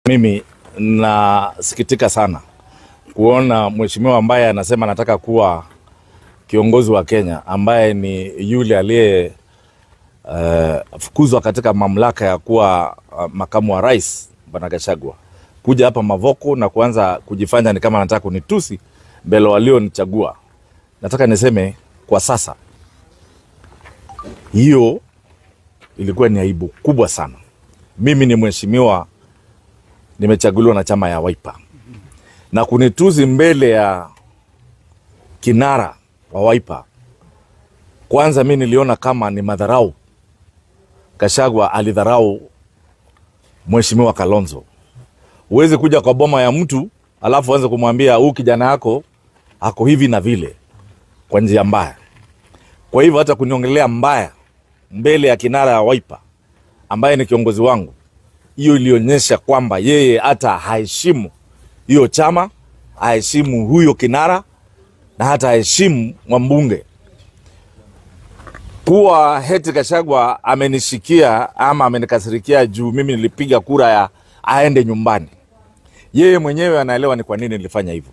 Mimi nasikitika sana kuona mheshimiwa ambaye anasema anataka kuwa kiongozi wa Kenya, ambaye ni yule aliye fukuzwa katika mamlaka ya kuwa makamu wa rais, Bwana Gachagua, kuja hapa Mavoko na kuanza kujifanya ni kama anataka kunitusi mbele walionichagua. Nataka niseme kwa sasa, hiyo ilikuwa ni aibu kubwa sana. Mimi ni mheshimiwa, nimechaguliwa na chama ya Wiper, na kunituzi mbele ya kinara wa Wiper, kwanza mimi niliona kama ni madharau. Gachagua alidharau mheshimiwa Kalonzo. Huwezi kuja kwa boma ya mtu alafu anze kumwambia huyu kijana yako ako hivi na vile kwa njia mbaya. Kwa hivyo hata kuniongelea mbaya mbele ya kinara ya Wiper ambaye ni kiongozi wangu, hiyo ilionyesha kwamba yeye hata haheshimu hiyo chama, haheshimu huyo kinara, na hata haheshimu mbunge. Kuwa heti Gachagua amenishikia ama amenikasirikia juu mimi nilipiga kura ya aende nyumbani, yeye mwenyewe anaelewa ni kwa nini nilifanya hivyo.